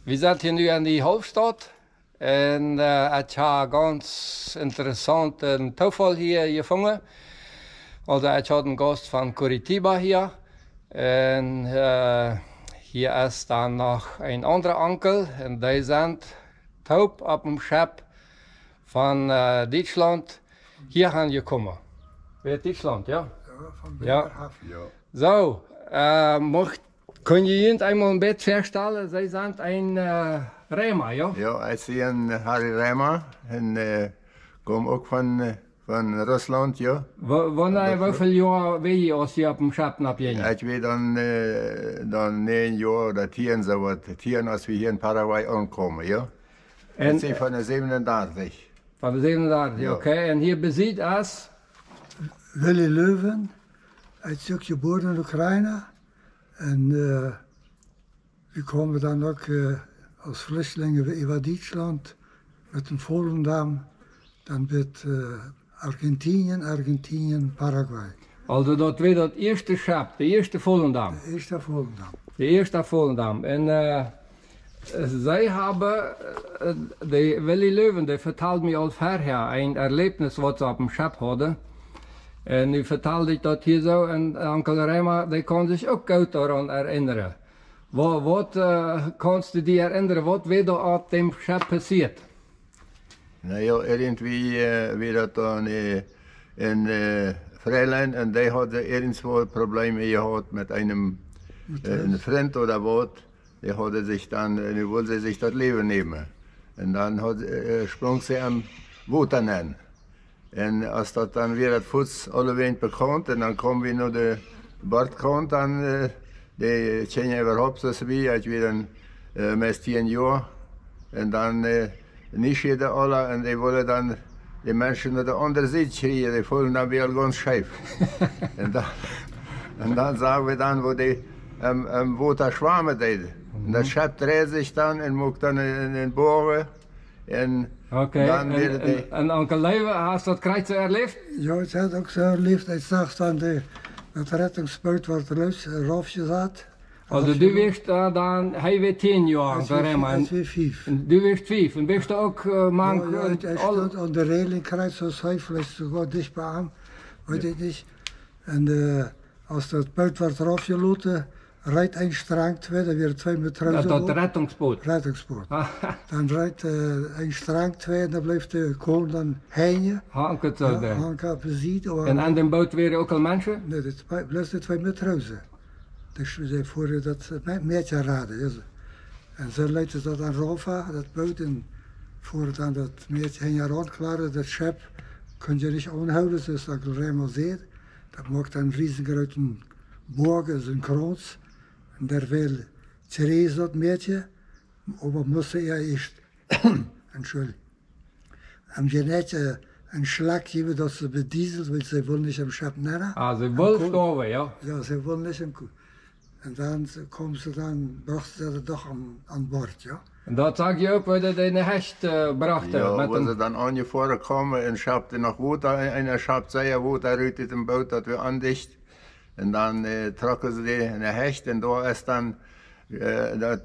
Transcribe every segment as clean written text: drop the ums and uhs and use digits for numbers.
We zijn hier nu in die hoofdstad. En het is ganz interessant een toeval hier gevonden. Also ik had een gast van Curitiba hier. En hier is dan nog een andere onkel. En die zijn taub op een schip van Duitsland hier gaan gekomen. Weer Duitsland, ja? Ja, van Ja. Bremerhaven. Zo, kun je je eenmaal een beetje voorstellen? Zij zijn een Rema, ja? Ja, ik ben Harry Rema en kom ook van Rusland, ja. Hoeveel jaar weet je als je op een schip naar je? Ik weet dan 9 jaar dat hier zo wat, hier als we hier in Paraguay aankomen, ja. En ik ben van de 37. Van de 37, Ja. oké. En hier bezit als? Willy Leuven, hij is ook geboren in Oekraïne. En we komen dan ook als vluchtelingen over Duitsland met een Volendam, dan met Argentinië, Paraguay. Also dat weer dat eerste schip, de eerste Volendam. De eerste Volendam. De eerste Volendam. En zij hebben, de Willy Leuven, die vertelde me al vorher een erlebnis wat ze op een schip hadden. En nu vertelde ik dat hier zo en onkel Rema, die kon zich ook goed daran herinneren. Wat kannst du dir herinneren, wat weer op dem schip passiert? Nou ja, irgendwie wie dat dan in Freiland en die hadden ergens wel problemen gehad met een vriend oder wat. Die hadden zich dan, nu wilden ze zich dat leven nemen. En dan sprong ze am Water aan. En als dat dan weer het voets alleweg bekant en dan komen we naar de Bordkant, dan die kennen überhaupt zoals wie, ik weet dan met 10 jaar. En dan niet jeder alle en die willen dan die mensen naar de andere zijde schreeuwen, die voelen dan weer ganz scheef. en dan zagen we dan, wo die water schwammen deden. En dat schip dreht zich dan en maakt dan een bogen. En dan weer die... En onkel Leuven, hast dat krijgt erleefd? Ja, het had ook zo erleefd. Ik zag dan dat reddingsboot waar het rafje zat. Also du wirst dan, hij werd 10 jaar, onkel Rema. Hij weer 5. En du wirst 5 en bist du ook mank... Hij stond aan de reling, krijgt zo'n schijf, sogar dicht bij hem, weet ik niet. En als dat boot werd afgelaten, rijdt een strang 2, dan weer 2 matrozen. Dat reddingsboot. Reddingsboot. Dan rijdt een strang 2 en dan blijft de kool dan heen. Hankert zo daar. Hankert beziet. En aan de boot weer ook al mensen? Nee, dat blijft de 2 matrozen. Dus ze voeren dat meertje raden. Ja. En zo leidt ze dat aan Rova, dat boot, en voor het aan dat meertje heen jaar rondklaren, dat schip, kun je niet aanhouden, zoals dat Rema zegt. Dat maakt een riesengrote bogen, zo'n krans. En daar wil Therese dat meertje, maar moesten ja eerst, entschuldigung, am Genetje een slag geven dat ze bedieseld, want ze willen niet am schip nemen. Ah, ze willen stoven, ja? Ja, ze willen niet am koe. En dan brachten ze het toch aan boord, ja. En dat zag je ook, waar ze in de hest brachten. Ja, met waar ze dan aangevoerd kwamen en schapte nog water en er schapte zij water uit het boot dat we aandicht. En dan trokken ze die in de hest en daar is dan dat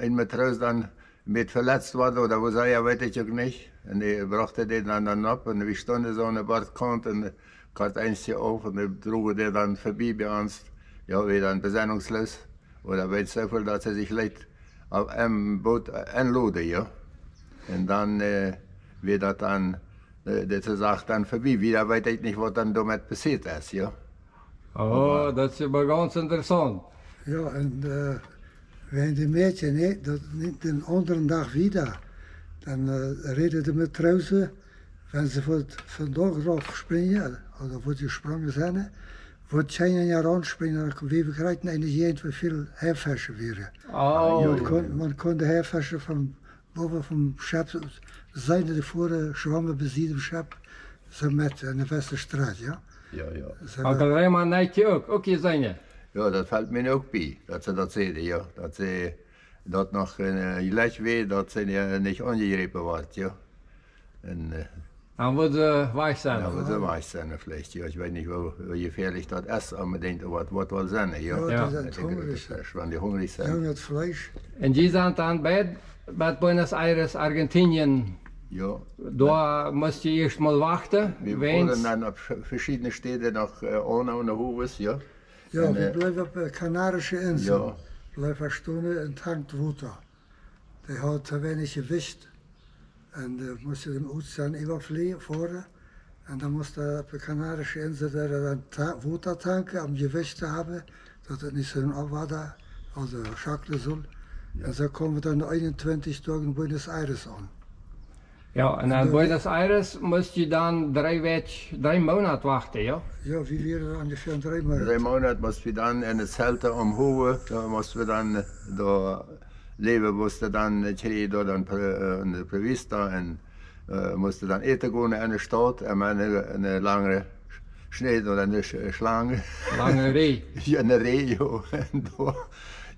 een matroos dan een beetje verletzt was, oder wo zei, ja, weet ik ook niet. En die brachten die dan op en we stonden zo aan de bordkant en ik had eentje over en die droegen die dan voorbij bij ons. Ja, weer dan bezinnungslos. Oder weet zoveel dat ze zich leidt op een boot inloden, ja. En dan weer dat dan, dat ze zegt dan voorbij. Wieder weet ik niet wat dan daarmee passiert is, ja. Oh, dat is maar ganz interessant. Ja, en wenn die Mädchen nicht, dat niet de andere dag wieder, dan reden de matrozen, wenn ze van dag drauf springen, oder wo sie gesprungen zijn, wordt 10 jaar aanspringen, dan we krijgen eigenlijk niet veel hefversen weer. Oh. Man kon de hefversen van boven van schip, zijn de voren schwammen bezien op schip, zo met een Westerstraat, ja. Ja, ja. Onkel Rema neemt je ook je zingen. Ja, dat valt me ook bij, dat ze dat zeiden, ja. Dat ze dat nog gelijk weet dat ze niet aangegrepen wordt, ja. En Dan wordt ze weich zijn. Ja, aber so weiß sein vielleicht. Ja, ich weiß nicht, wie gefährlich das ist, aber man denkt, was wohl sein, ja. Ja, Ja. dat is hungrig. Wenn die hungrig sind. Jong het vlees. En die zijn dan bij Buenos Aires, Argentinien. Ja. Da musst du erst mal warten. Wir Wenn's- fuhren dann auf verschiedene Städte nach Orna und Hoves, ja. Ja, En, we blijven op de Canarische Inseln. Ja. Blijven stonden en tankt water. Die had te weinig gewicht. En moesten dem Ozean überfahren. En dan moest er op de Canarische Insel dan water tanken om gewicht te hebben. Dat het niet zo'n afwaarde, also schakelen soll. En zo komen we dan 21 Tage in Buenos Aires aan. Ja, en in Buenos Aires musst je dan 3 Monate wachten, ja? Ja, we leren ongeveer 3 3 maanden. Monate mussten wir dann in das Zelt umholen, da mussten wir dann da leben, mussten dann kriegen da dann in der Prevista und mussten dann eten gehen in der Stadt, eine lange Schnee oder eine Schlange. Lange Reh. Ja, eine Reh, ja. Und da,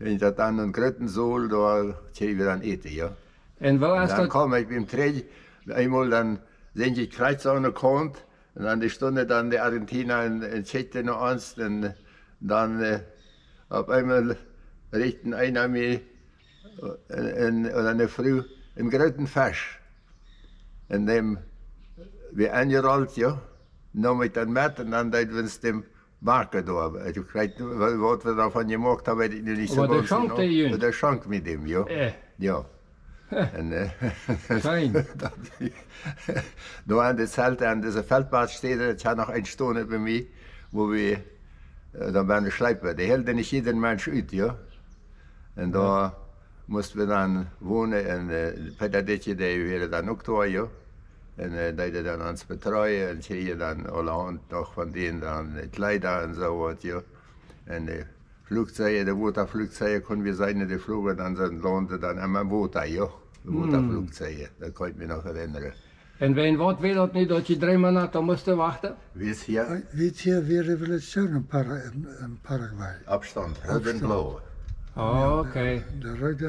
wenn das dann ein Krötensohl, da kriegen wir dann eten, ja. En wel Und is dann dat... kam ich beim Trade, einmal dann sind die Kreuz an der Kant und dann die Stunde dann die Argentinier in Tschechien noch eins und dann auf einmal richten einer mir oder eine Früh im größten Fisch. In dem wir eingerollt, ja, nahm ich dann mit und dann dort wir es dem Backen da. Also ich weiß nicht, was wir davon gemacht haben, weiß ich nicht so Aber der ganz schankt genau. der Jün? Der Schank mit dem, ja. Ja. En, Fijn. da aan het Zelt, aan deze Veldbad steden, het had nog een Stunde bij mij, wo we dan bij de Schleipen. Die hielden niet ieder mens uit, ja. En daar moesten we dan wonen en Peter Ditje, die werden dan ook daar, ja. En die dan ons betreuen en kregen dan alle hand nog van denen dan Kleider en zo wat, ja. En Flugzeuge, de Waterflugzeuge konden wir sein, die flogen dann so landeten dann immer Water, ja. Waterflugzeuge, das kann ich mich noch erinnern. En wen wat wil dat niet dat je 3 maanden moest wachten? Wie ist hier? Weet je, weer Revolution in Paraguay. Abstand, rood en blauw. Oh, oké. De rood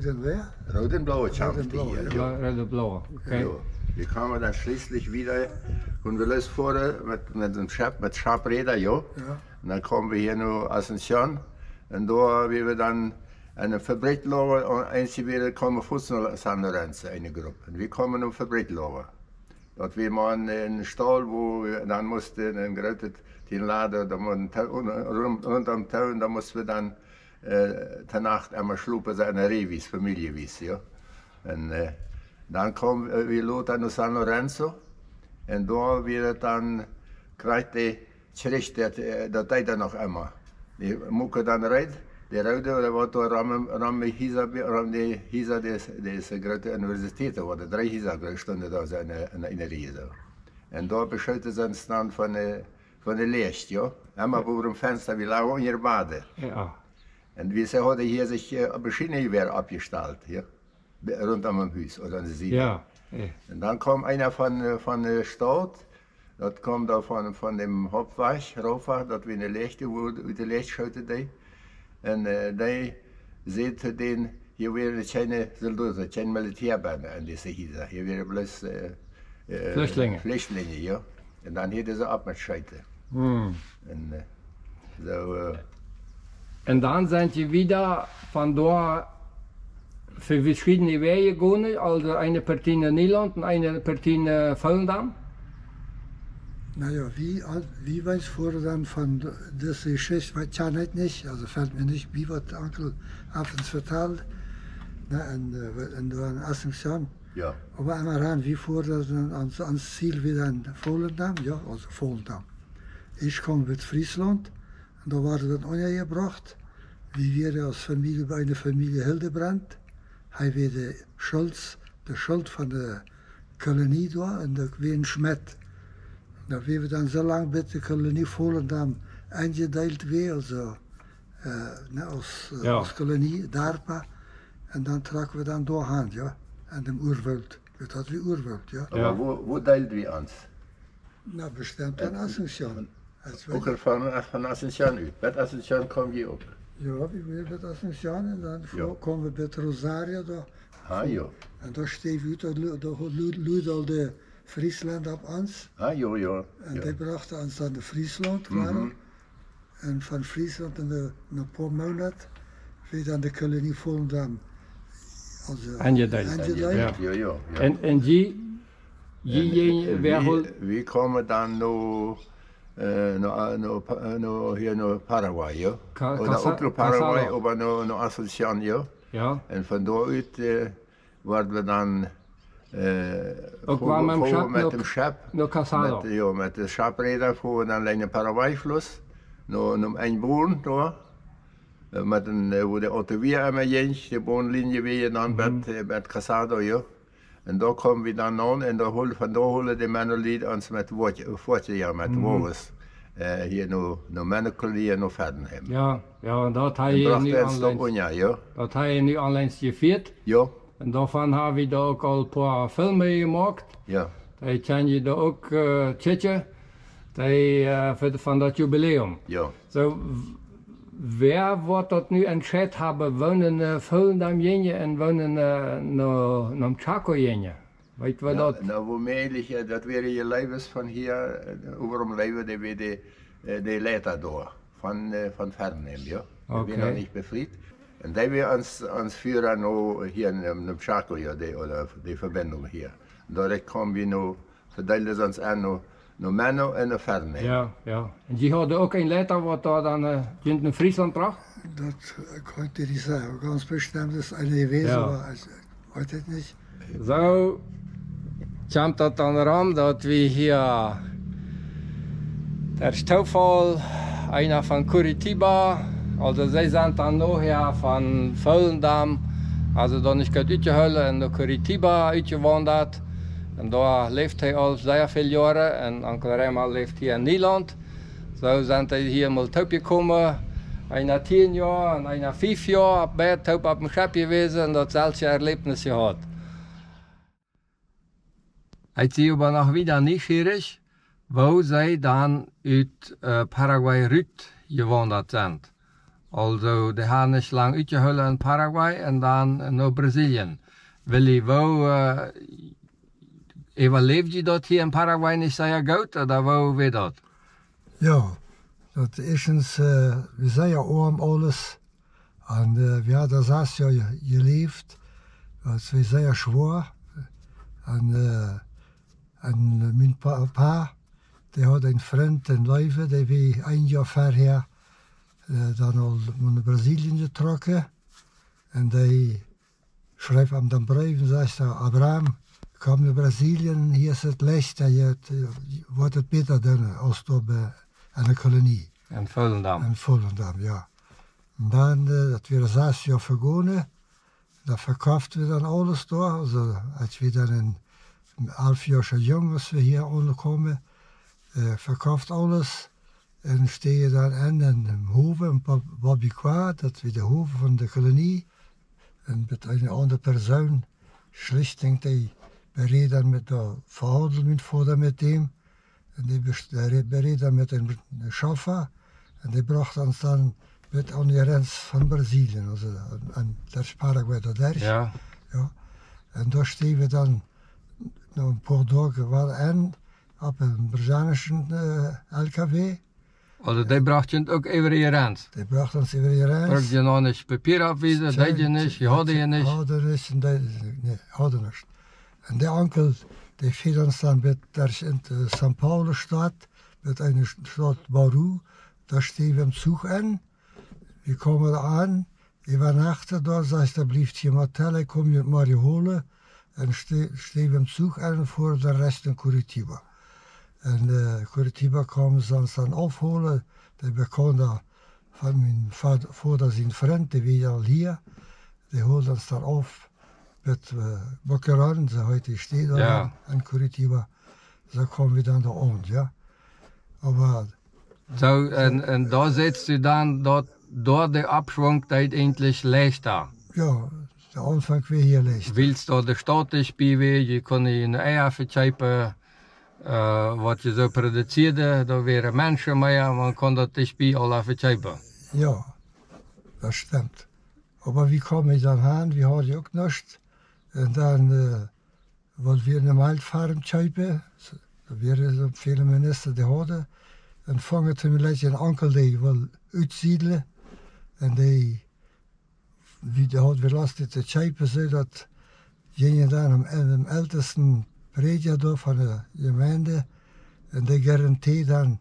en weer? Rood en blauw schaffen die blauw, hier. Ja, red de blauwe. Oké. Ja. Wir kamen dann schließlich wieder, und wir losfahren mit einem Schab, mit Schabräder, ja. Ja. Und dann kommen wir hier nur Asunción, und da, wie wir dann eine Fabrik lagen, und einzig wieder kommen Fuß nach San Lorenzo, eine Gruppe. Und wir kommen um Fabrik lagen. Dort wir waren in einen Stall, wo wir dann mussten, ein gerötet, den Laden, da rund am Town, da mussten wir dann der Nacht einmal schlupen, seine Revis, Familiewies, ja. Und dann kommen wir los nach San Lorenzo, und da wird dann, kriegt die Schrift, dat deed dan nog immer. Die moeken dan rijden, die rijden, oder wat door Ram die Hisa, deze grote universiteiten, waar de 3 Hisa stonden daar in de Riese. En daar beschuiten ze ons dan van de lijst, ja. Immer voor een venster, we lagen onder baden. Ja. En wie ze hadden hier zich een machinegewehr abgestalt, ja. Rund am Huis, oder an der Siedlung. Ja. Und dann kam einer von der Stadt, das kam da von dem Hauptwasch rauf, dat we in de Licht, wo de Licht schaute die. Und die sagte den, hier wäre keine Soldaten, keine Militärbande an dieser Hisa. Hier wäre bloß Flüchtlinge. Flüchtlinge, ja. Und dann hätte sie ab mit Scheite. Hm. Und so, En dan zijn je wieder van daar voor verschillende wegen gegaan, also eine Partie in Nederland en eine Partie in Volendam. Naja, wie weiß vorher dann von dieser Geschichte, weiß ja nicht, also fällt mir nicht, wie wird Onkel abends verteilt, und in Asunción. ja. Aber einmal ran, wie fuhr das dann ans Ziel wieder in Volendam, ja, also Volendam. Ich komme mit Friesland, und da war dann untergebracht, wie wir als Familie bei einer Familie Hildebrand, hij weer de schuld van de kolonie daar, en dat weer een Schmet. Dat we dan zo lang bij de kolonie Volendam eingedeeld weer, also, als kolonie, DARPA, en dan trakken we dan doorgaan, ja, en de Oerwoud. Dat had we Oerwoud, ja. Aber wo deelden wir uns? Nou, bestemd aan Asunción. Ook van Asunción uit. Met Asunción kom je ook. Ja, we weer met Asunción, en dan komen we bij het Rosario daar. Ah, ja. En daar steef uit, daar luidt al de Friesland ab uns. Ah, ja, ja. En die brachten ons dan naar Friesland, klaar. En van Friesland in een paar maanden weer dan de kolonie Volendam. Aangedeeld. Ja. En We komen dan hier naar Paraguay, ja. Oder ook naar Paraguay, maar naar Asunción, ja. Ja. En van daaruit worden we dan ook waar met dem schap. Naar Casado. Met de schapreder voor we dan naar Paraguay-fluss. Naar een boon daar. Met wo de autovia immer jens, de boonlinie weer dan met Casado, ja. En daar komen we dan aan en van daar holen de mannen ons met voortje, ja, met wagens. Hier naar Mennekolie en naar Verdenheim. Ja, en dat hij nu alleen gevierd. Ja. En daarvan hebben we daar ook al een paar filmen gemaakt. Ja. Die kan je daar ook checken. Van dat jubileum. Ja. So, wer wordt dat nu entscheid hebben? Wonen Volendam jenje en wonen naar Chaco jenje? Weet we dat? Nou, womöglich, dat wäre je levens van hier, waarom leven de leiter door, van Verdenheim, ja. Okay. We zijn nog niet bevrijd. En die wir ons führen nou hier in Chaco, ja, die verbinding hier. Daar komen we nu, verdelen ze ons aan naar Menno en naar Verdenheim. Ja. En die hadden ook een leiter wat daar dan in Friesland bracht? Dat kan ik niet zeggen, ganz bestimmt is een gewesen, maar ik weet het niet. Zo komt dat dan erom dat we hier, der ist toeval, einer van Curitiba, also sie sind dann nachher von Volendam, also dann ist gerade uitgehuilen en naar Curitiba uitgewanderd. En daar leeft hij al zeer veel jaren en Onkel Reimer leeft hier in Nederland. Zo zijn hij hier mal gekomen, einer 10 jaar en einer 5 jaar, bij het op een schip geweest en datzelfde Erlebnis gehad. Hij is aber noch wieder nieuwsgierig, wo zij dan uit Paraguay rüt gewanderd zijn. Also, die hebben niet lang uitgehuilen in Paraguay en dan naar Brazilië. Willy, wo overleeft je dat hier in Paraguay niet zeer goed, of wo weet dat? Ja, dat is eens, we zijn ja arm alles. En we hadden 6 jaar geleefd. Dus we zijn schwaar. En mijn pa, die had een vriend in leven, die we 1 jaar verder dan al naar Brazilië getrokken. En die schreef hem dan brief en zei, Abraham, kom naar Brazilië, hier is het licht en je wordt het beter dan als op een kolonie. En Volendam. En Volendam, ja. En dan, dat we 6 jaar vergonnen, dan verkochten we dan alles door. Also, als we dan een 11 jaar jong was we hier onderkomen, verkauft alles. En steeg je dan in een hoeve, een Babiqua, dat we de hoeve van de kolonie. En met een andere persoon, schlichting die bereid dan met de verhandeling voor met hem. En die bereid dan met een chauffeur. En die bracht ons dan met aan de grens van Brazilië. Also, en daar is Paraguay tot daar. Ja. En daar stegen we dan nog een paar dagen wel in op een Brazilianische LKW. Also die bracht je ook over je rand? Die bracht ons over je rand. Bracht je nog niet papier afwezen, deed je niet, je had je niet? Nee, hadden niet. En die onkel, die viel ons dan met, daar in de São Paulo-stad, met een stad Bauru, daar stegen we hem Zug in. We komen er aan, we waren achter daar, zei daar blijft je Hotel, kom je maar je holen. En stegen we hem Zug in voor de rest in Curitiba. En Curitiba kwamen ze ons dan afholen. Die begon daar van mijn vader zijn vriend, die was al hier. Die holden ons dan af met Boquerón, ze heute steht daar in Curitiba. Zo kwamen we dan daar aan, ja. Aber, zo, en daar zit u dan, door de opschwung uiteindelijk leichter. Ja, de aanvang weer hier leichter. Willst door de stad is bij je kon je een eier verkopen. Wat je zo produceerde, daar waren mensen meer, man kon dat bij al even kopen. Ja, dat stemt. Maar wie kwam je dan aan? We hadden ook niets. En dan wat we normaal farm tjeipen, er waren zo veel ministers die hadden, en vangen te een enkel die wil uitziedelen, en die had weer last te tjeipen, zodat je dan een ältesten prediker van de gemeente, en die garanteert dan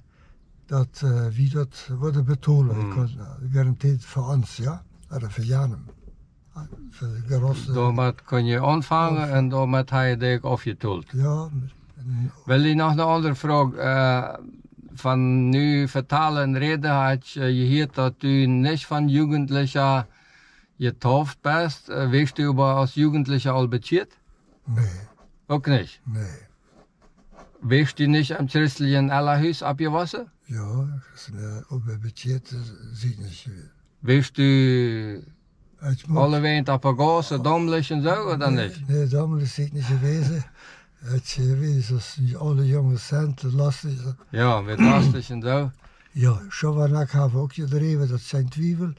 dat wie dat worden betonen, garanteert voor ons, ja, of voor Janem. Daarmee kon je ontvangen en daarmee heb je dit afgetoeld. Ja. Wil je nog een andere vraag? Van nu vertalen en reden had je hier dat u niet van Jugendlicher getauft bist. Wees u aber als Jugendlicher al bekeerd? Nee. Ook niet? Nee. Wees u niet am christlichen Allerhuis abgewassen? Ja, op een bekeerd zie ik niet. Wees u alle weent apagose, domlich en zo, of dan niet? Nee, domlich zie ik niet gewezen. Het is als alle jongens zijn, lastig. Ja, met lastig en zo. Ja, Schovanak hebben we ook gedreven, dat zijn twijfel.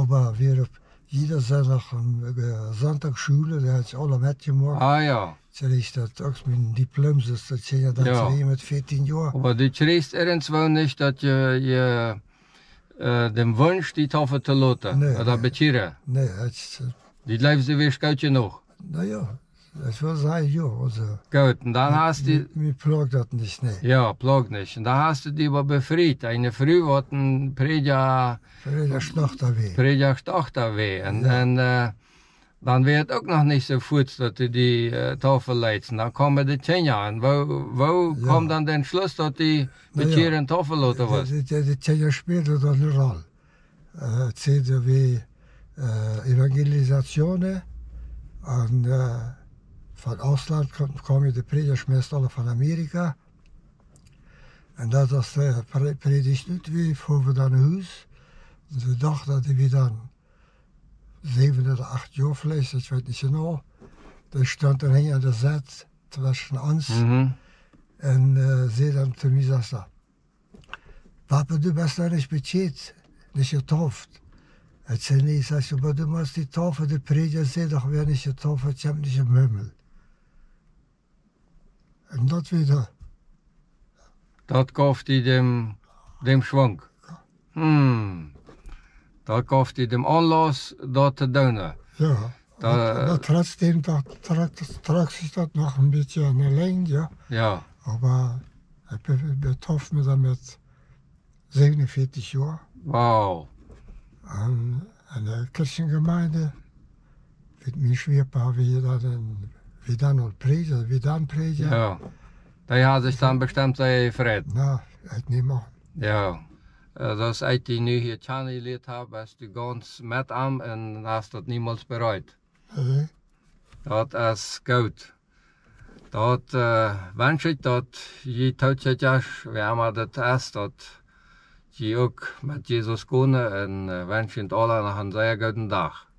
Maar weer op ieder zondag een zondagschule, daar had je alle metgemaakt. Ah ja. Ze is dat ook mijn diploma's, dus dat zijn je dan twee met 14 jaar. Maar du kreegst ergens wel niet dat je den Wunsch die tafel te laten, nee, oder bekeren. Nee, die blijven ze weer scoutje nog. Nou ja. Dat was hij, ja. Also, gut, und dann hast du... Mir plagt das nicht, ne. Ja, plagt nicht. Und dann hast du die aber befreit. Eine Früh hat ein Prediger... Prediger Stochter weh. Prediger Stochter weh. Und dann wird auch noch nicht so gut, dass du die Tafel leidst. Dann kommen die Tjenja. Und wo kommt dann der Schluss, dass die bekehren Tafel lassen was? Die Tjenja spielt das eine Rolle. Het zijn weer evangelisationen. En van Ausland kwamen de predikers meestal van Amerika. En dat was de predik niet weer voor we dan naar huis. Dus we dachten dat we dan 7 of 8 jaar vlees, ik weet niet zo nou. Dan stond er een aan de zet, het was van ons. En ze dan te mij zei, papa, du bist noch nicht bekeerd, nicht getauft. Ik zei nee, zei ze, maar du musst die taufen, de prediker zei toch weer niet getauft, ik heb niet een Himmel. En dat weer. Dat gaf hij dem Schwung. Dat gaf hij dem Anlass, dat te doen. Ja, aber trotzdem trug sich das noch ein bisschen an der Länge, ja. Ja. Aber ich betroff mich dann mit 47 Jahren. Wow. An der Kirchengemeinde wird mir schwerbar, wie dann noch Prediger, wie dann Prediger. Ja. Die had zich dan bestemd zijn vrede. Nou, ik niet meer. Ja. Dat als die nu hier Tjani geleerd hebben, is du ganz met aan en hast dat niemals bereut. Nee. Dat is goed. Dat wens ik dat je toetjes, we hebben dat is, dat je ook met Jezus kunnen en wens je het allen nog een zeer goede dag.